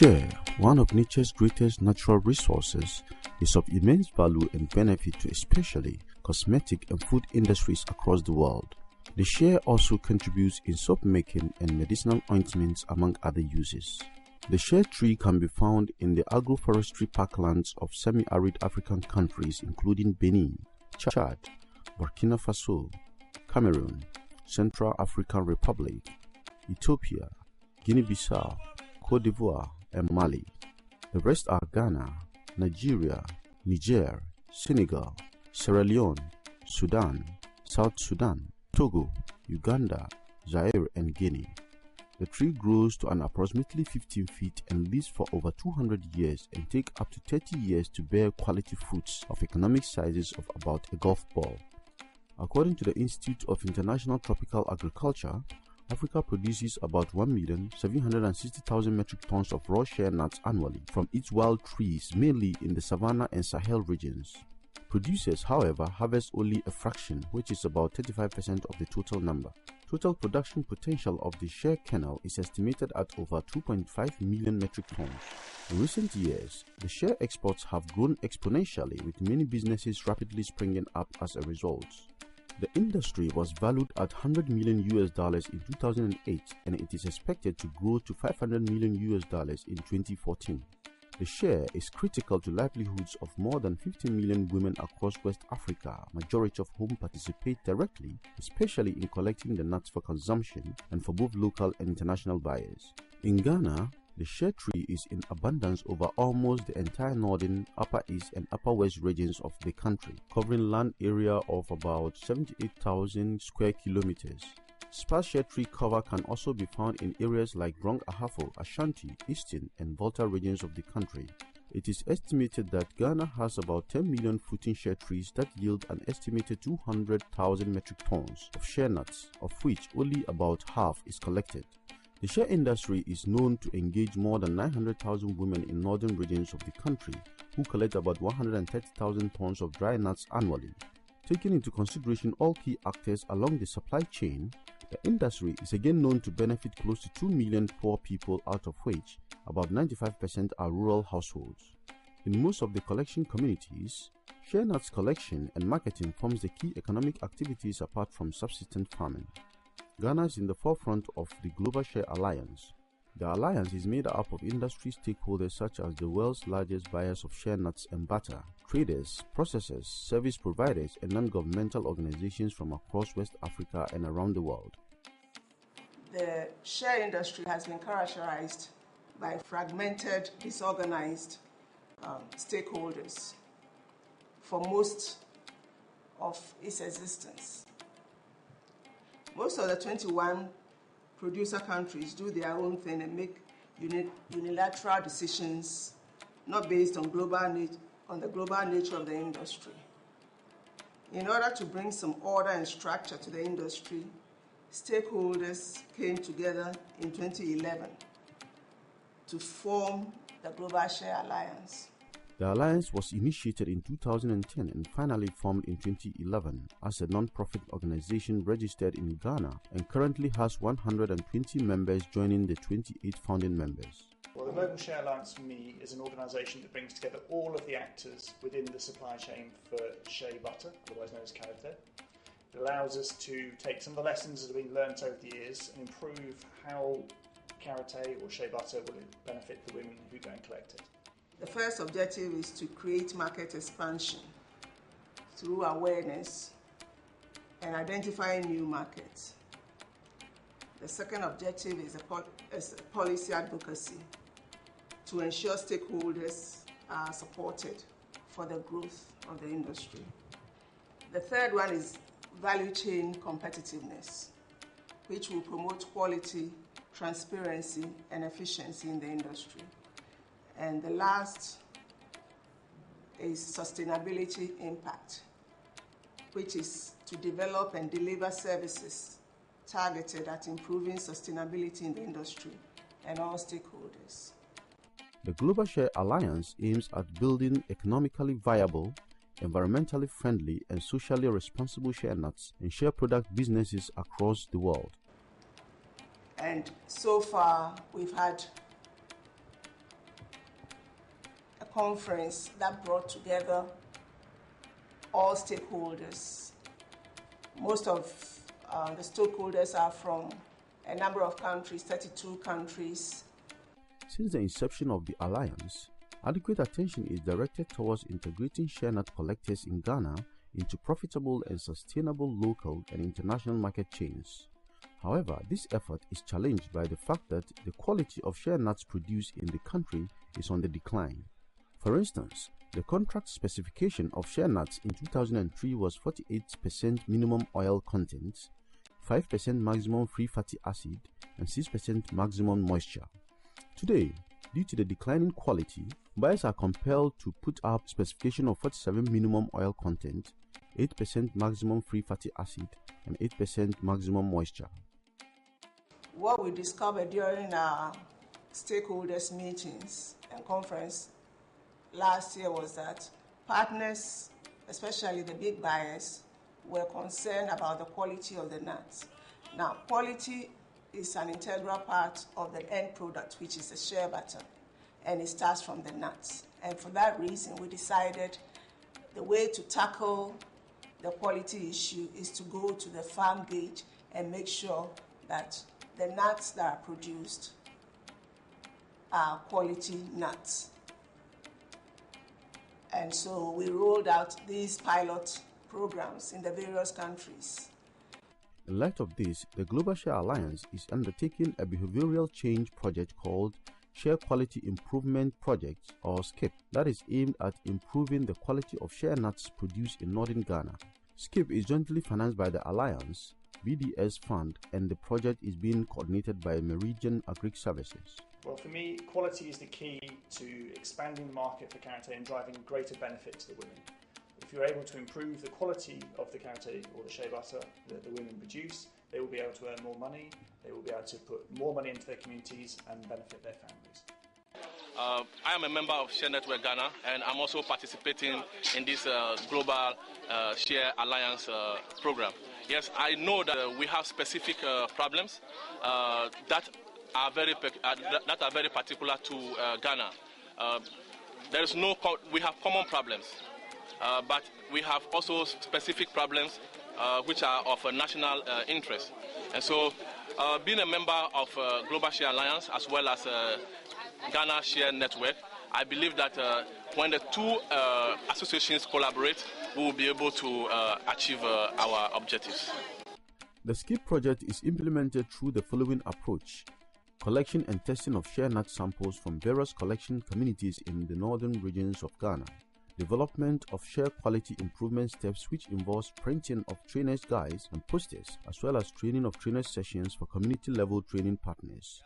Shea, one of nature's greatest natural resources, is of immense value and benefit to especially cosmetic and food industries across the world. The shea also contributes in soap making and medicinal ointments among other uses. The shea tree can be found in the agroforestry parklands of semi-arid African countries including Benin, Chad, Burkina Faso, Cameroon, Central African Republic, Ethiopia, Guinea-Bissau, Côte d'Ivoire, and Mali. The rest are Ghana, Nigeria, Niger, Senegal, Sierra Leone, Sudan, South Sudan, Togo, Uganda, Zaire, and Guinea. The tree grows to an approximately 15 feet and lives for over 200 years and take up to 30 years to bear quality fruits of economic sizes of about a golf ball. According to the Institute of International Tropical Agriculture, Africa produces about 1,760,000 metric tons of raw shea nuts annually from its wild trees, mainly in the Savannah and Sahel regions. Producers, however, harvest only a fraction, which is about 35% of the total number. Total production potential of the shea kernel is estimated at over 2.5 million metric tons. In recent years, the shea exports have grown exponentially, with many businesses rapidly springing up as a result. The industry was valued at $100 million in 2008, and it is expected to grow to $500 million in 2014. The shea is critical to livelihoods of more than 50 million women across West Africa, majority of whom participate directly, especially in collecting the nuts for consumption and for both local and international buyers. In Ghana, the shea tree is in abundance over almost the entire northern, upper east, and upper west regions of the country, covering land area of about 78,000 square kilometers. Sparse shea tree cover can also be found in areas like Brong Ahafo, Ashanti, Eastern, and Volta regions of the country. It is estimated that Ghana has about 10 million fruiting shea trees that yield an estimated 200,000 metric tons of shea nuts, of which only about half is collected. The shea industry is known to engage more than 900,000 women in northern regions of the country who collect about 130,000 tons of dry nuts annually. Taking into consideration all key actors along the supply chain, the industry is again known to benefit close to 2 million poor people, out of which about 95% are rural households. In most of the collection communities, shea nuts collection and marketing forms the key economic activities apart from subsistence farming. Ghana is in the forefront of the Global Shea Alliance. The alliance is made up of industry stakeholders such as the world's largest buyers of shea nuts and butter, traders, processors, service providers, and non-governmental organizations from across West Africa and around the world. The shea industry has been characterized by fragmented, disorganized stakeholders for most of its existence. Most of the 21 producer countries do their own thing and make unilateral decisions not based on the global nature of the industry. In order to bring some order and structure to the industry, stakeholders came together in 2011 to form the Global Shea Alliance. The alliance was initiated in 2010 and finally formed in 2011 as a non-profit organization registered in Ghana and currently has 120 members, joining the 28 founding members. Well, the Global Shea Alliance for me is an organisation that brings together all of the actors within the supply chain for shea butter, otherwise known as karité. It allows us to take some of the lessons that have been learnt over the years and improve how karité or shea butter will benefit the women who go and collect it. The first objective is to create market expansion through awareness and identifying new markets. The second objective is a policy advocacy to ensure stakeholders are supported for the growth of the industry. The third one is value chain competitiveness, which will promote quality, transparency, and efficiency in the industry. And the last is sustainability impact, which is to develop and deliver services targeted at improving sustainability in the industry and all stakeholders. The Global Shea Alliance aims at building economically viable, environmentally friendly, and socially responsible shea nuts and shea product businesses across the world. And so far, we've had a conference that brought together all stakeholders. Most of the stakeholders are from a number of countries, 32 countries. Since the inception of the Alliance, adequate attention is directed towards integrating shea nut collectors in Ghana into profitable and sustainable local and international market chains. However, this effort is challenged by the fact that the quality of shea nuts produced in the country is on the decline. For instance, the contract specification of shea nuts in 2003 was 48% minimum oil content, 5% maximum free fatty acid, and 6% maximum moisture. Today, due to the declining quality, buyers are compelled to put up specification of 47 minimum oil content, 8% maximum free fatty acid, and 8% maximum moisture. What we discovered during our stakeholders meetings and conference last year was that partners, especially the big buyers, were concerned about the quality of the nuts. Now, quality is an integral part of the end product, which is the shea butter, and it starts from the nuts. And for that reason, we decided the way to tackle the quality issue is to go to the farm gate and make sure that the nuts that are produced are quality nuts. And so we rolled out these pilot programs in the various countries. In light of this, the Global Shea Alliance is undertaking a behavioral change project called Shea Quality Improvement Project, or SKIP, that is aimed at improving the quality of shea nuts produced in northern Ghana. SKIP is jointly financed by the Alliance, BDS Fund, and the project is being coordinated by Meridian Agri Services. Well, for me, quality is the key to expanding the market for karité and driving greater benefit to the women. If you're able to improve the quality of the karité or the shea butter that the women produce, they will be able to earn more money, they will be able to put more money into their communities and benefit their families. I am a member of Shea Network Ghana, and I'm also participating in this Global Shea Alliance program. Yes, I know that we have specific problems that are very particular to Ghana. We have common problems, but we have also specific problems which are of national interest. And so, being a member of Global Shea Alliance as well as Ghana Shea Network, I believe that when the two associations collaborate, we will be able to achieve our objectives. The SKIP project is implemented through the following approach: collection and testing of shea nut samples from various collection communities in the northern regions of Ghana, development of shea quality improvement steps which involves printing of trainers' guides and posters, as well as training of trainers' sessions for community-level training partners.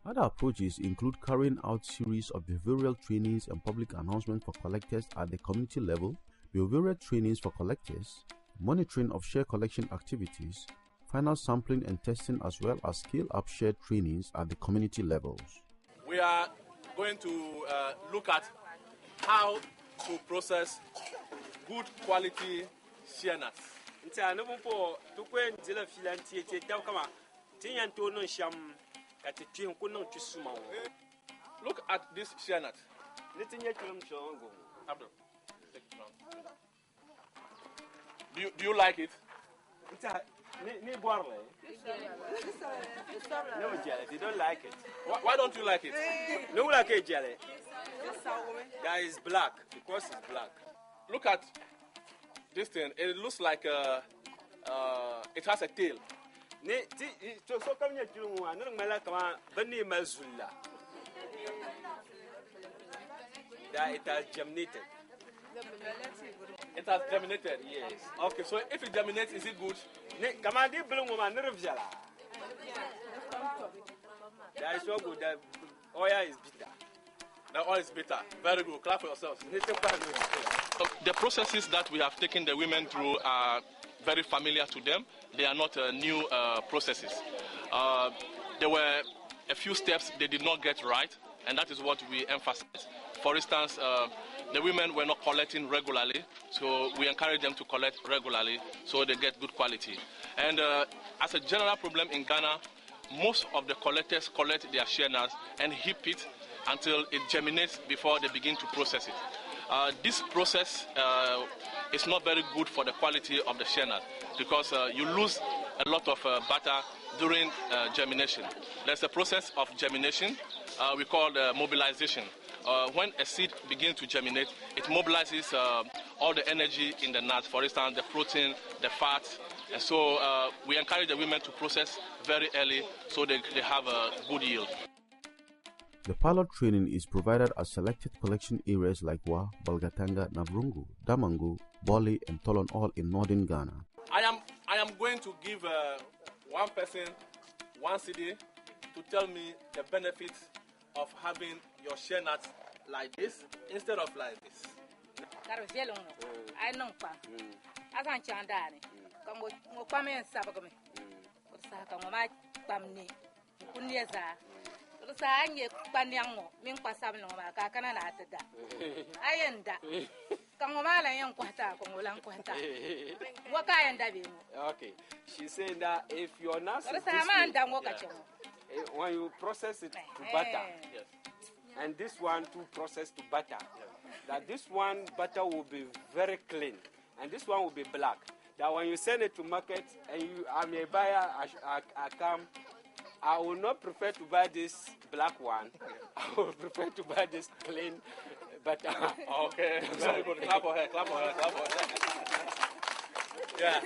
Other approaches include carrying out series of behavioral trainings and public announcements for collectors at the community level, behavioral trainings for collectors, monitoring of shea collection activities, final sampling and testing, as well as scale-up shea trainings at the community levels. We are going to look at how to process good quality shea nuts. Look at this shea nut. Do you like it? They don't like it. Why don't you like it? No, like it, jelly. That is black because it's black. Look at this thing. It looks like it has a tail. That it has germinated. It has germinated, yes. Okay, so if it germinates, is it good? That is so good. The oil is bitter. The oil is bitter. Very good. Clap for yourselves. The processes that we have taken the women through are very familiar to them. They are not new processes. There were a few steps they did not get right, and that is what we emphasize. For instance, the women were not collecting regularly, so we encourage them to collect regularly so they get good quality. And as a general problem in Ghana, most of the collectors collect their Sheanut and heap it until it germinates before they begin to process it. This process is not very good for the quality of the Sheanut because you lose a lot of butter during germination. There's a process of germination we call mobilization. When a seed begins to germinate, it mobilizes all the energy in the nut, for instance, the protein, the fat. And so we encourage the women to process very early so they have a good yield. The pilot training is provided at selected collection areas like Wa, Balgatanga, Nabrungu, Damangu, Bole, and Tolon, all in northern Ghana. I am going to give one person one CD to tell me the benefits of having your Sheanut like this instead of like this. Okay, she's saying that if your nut is when you process it to butter, and this one to process to butter, that this one butter will be very clean, and this one will be black. That when you send it to market and I'm a buyer, I come, I will not prefer to buy this black one. I will prefer to buy this clean butter. Okay, very good. Clap for her, clap for her, clap for her. Yeah.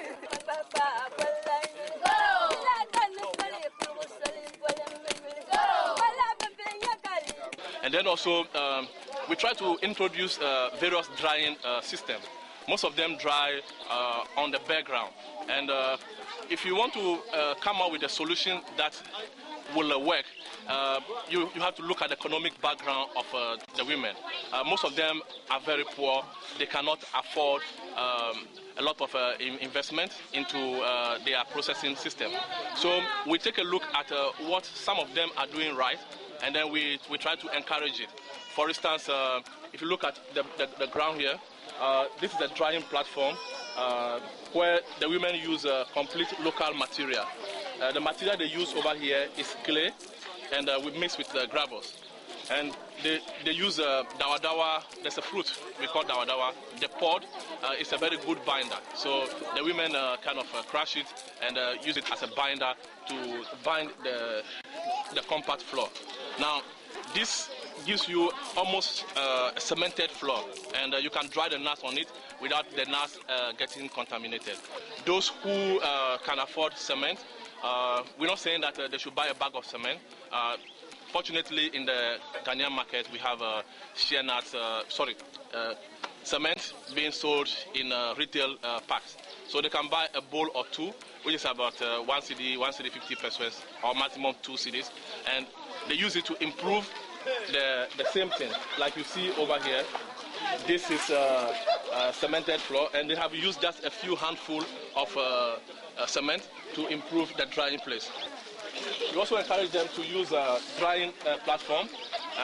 And then also, we try to introduce various drying systems. Most of them dry on the background. And if you want to come up with a solution that will work, you have to look at the economic background of the women. Most of them are very poor. They cannot afford a lot of investment into their processing system. So we take a look at what some of them are doing right, and then we try to encourage it. For instance, if you look at the ground here, this is a drying platform where the women use complete local material. The material they use over here is clay, and we mix with gravels. And they use dawa dawa. There's a fruit we call dawa dawa. The pod is a very good binder. So the women kind of crush it and use it as a binder to bind the compact floor. Now, this gives you almost a cemented floor, and you can dry the nuts on it without the nuts getting contaminated. Those who can afford cement, we're not saying that they should buy a bag of cement. Fortunately, in the Ghanaian market, we have cement being sold in retail packs. So they can buy a bowl or two, which is about 1 CD, 1 CD 50 pesos, or maximum 2 CDs, and they use it to improve the same thing. Like you see over here, this is a cemented floor, and they have used just a few handful of cement to improve the drying place. We also encourage them to use a drying platform,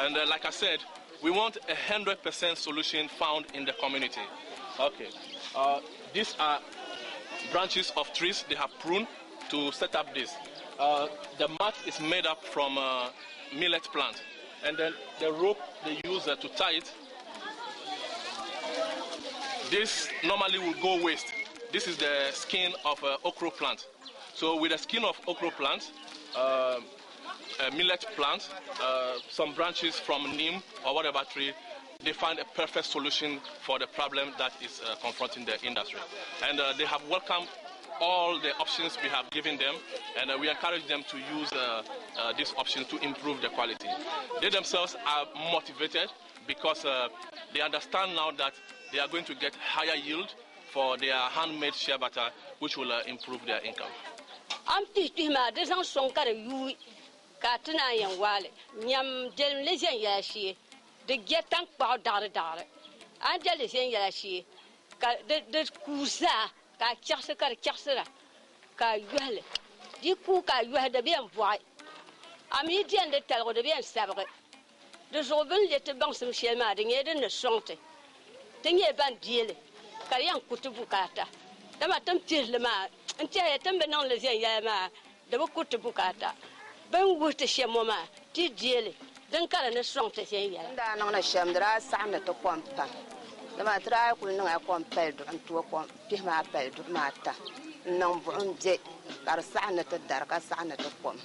and like I said, we want 100% solution found in the community. Okay, these are branches of trees they have pruned to set up this. The mat is made up from millet plant, and then the rope they use to tie it, this normally will go waste. This is the skin of okra plant. So with the skin of okra plant, a millet plant, some branches from neem or whatever tree, they find a perfect solution for the problem that is confronting the industry. And they have welcomed all the options we have given them, and we encourage them to use these options to improve the quality. They themselves are motivated because they understand now that they are going to get higher yield for their handmade shea butter, which will improve their income. I'm teaching my design song got a you Katina and Wally, Yam Del Lizian Yashi, the get tank power dollar. I'm jealous in Yashi, the Kusa, ka chakse kar chaksera ka yuhle di ku ka yuhda bien voix ami dien de talgo de bien sabre de joven le te bang sem shema de ngede ne sonte tenye ban diele kar yan kutu bukata dama tam tirle ma ante tam benon le zen ya ma de kutu bukata ban wuta shemo ma ti diele dan kala ne sonte zen ya da non na shamdra sa'na to kompa dama tra ku no kom peldo an to kom pi ma peldo mata non bon je kar sa'na to dar ka sa'na to kom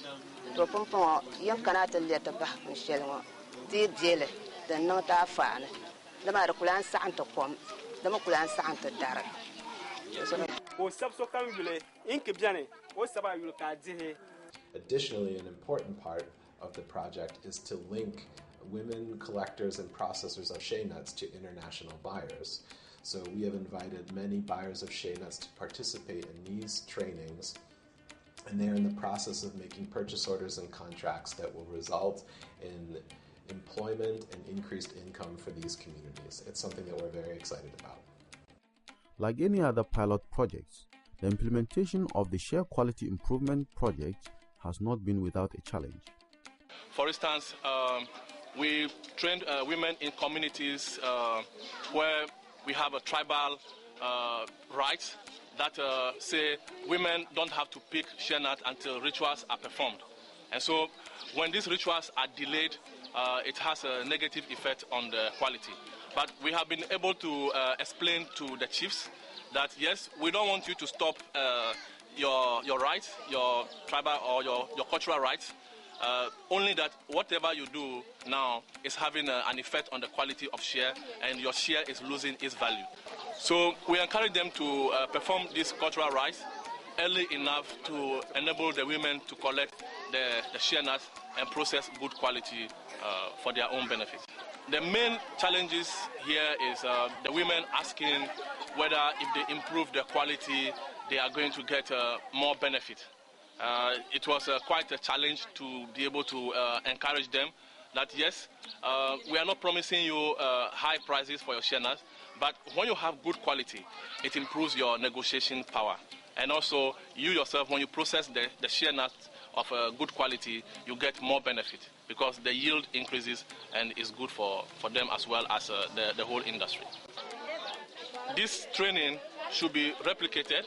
to pompon yan kana ta le ta ba shelmo ti diele dan no ta faana dama kulan sa'an to kom dama kulan sa'an to dar o sabso kan yule inke biane o saba yule ka dihe. Additionally, an important part of the project is to link women collectors and processors of shea nuts to international buyers. So we have invited many buyers of shea nuts to participate in these trainings, and they're in the process of making purchase orders and contracts that will result in employment and increased income for these communities. It's something that we're very excited about. Like any other pilot projects, the implementation of the Shea Quality Improvement Project has not been without a challenge. For instance, we trained women in communities where we have a tribal rights that say women don't have to pick Sheanut until rituals are performed. And so when these rituals are delayed, it has a negative effect on the quality. But we have been able to explain to the chiefs that yes, we don't want you to stop your rights, your tribal or your cultural rights, only that whatever you do now is having an effect on the quality of shea, and your shea is losing its value. So we encourage them to perform these cultural rights early enough to enable the women to collect the shea nuts and process good quality for their own benefit. The main challenges here is the women asking whether if they improve the quality, they are going to get more benefit. It was quite a challenge to be able to encourage them that yes, we are not promising you high prices for your shea nuts, but when you have good quality, it improves your negotiation power. And also, you yourself, when you process the shea nuts of good quality, you get more benefit because the yield increases and is good for them as well as the whole industry. This training should be replicated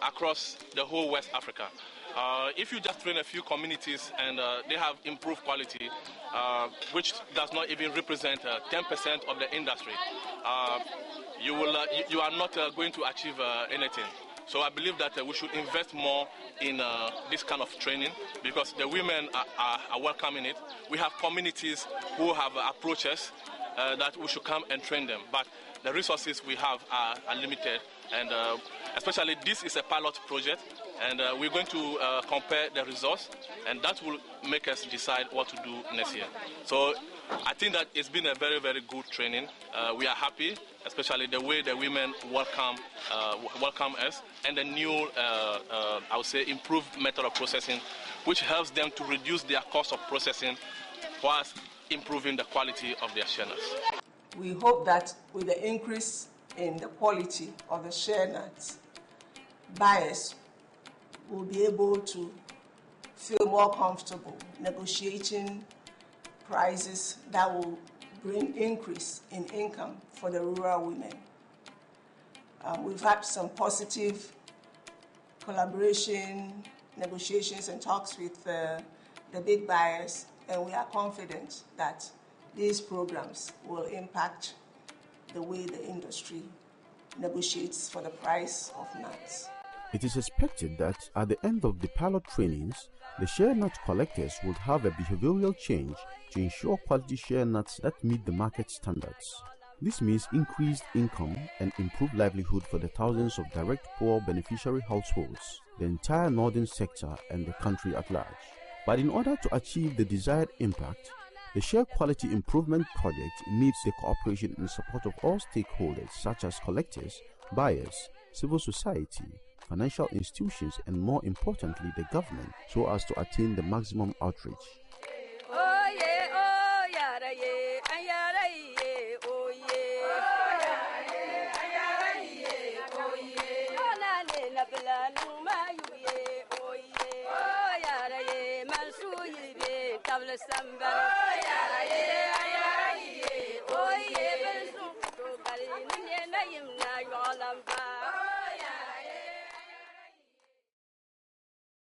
across the whole West Africa. If you just train a few communities and they have improved quality, which does not even represent 10% of the industry, you are not going to achieve anything. So I believe that we should invest more in this kind of training because the women are welcoming it. We have communities who have approaches that we should come and train them, but the resources we have are limited, and especially this is a pilot project, and we're going to compare the results, and that will make us decide what to do next year. So I think that it's been a very, very good training. We are happy, especially the way the women welcome us, and the new, I would say, improved method of processing, which helps them to reduce their cost of processing whilst improving the quality of their shea nuts. We hope that with the increase in the quality of the shea nuts, buyers will be able to feel more comfortable negotiating prices that will bring increase in income for the rural women. We've had some positive collaboration, negotiations and talks with the big buyers, and we are confident that these programs will impact the way the industry negotiates for the price of nuts. It is expected that at the end of the pilot trainings, the shea nut collectors would have a behavioral change to ensure quality shea nuts that meet the market standards. This means increased income and improved livelihood for the thousands of direct poor beneficiary households, the entire northern sector and the country at large. But in order to achieve the desired impact, the Shea Quality Improvement Project needs the cooperation and support of all stakeholders such as collectors, buyers, civil society, financial institutions, and more importantly, the government, so as to attain the maximum outreach. sambara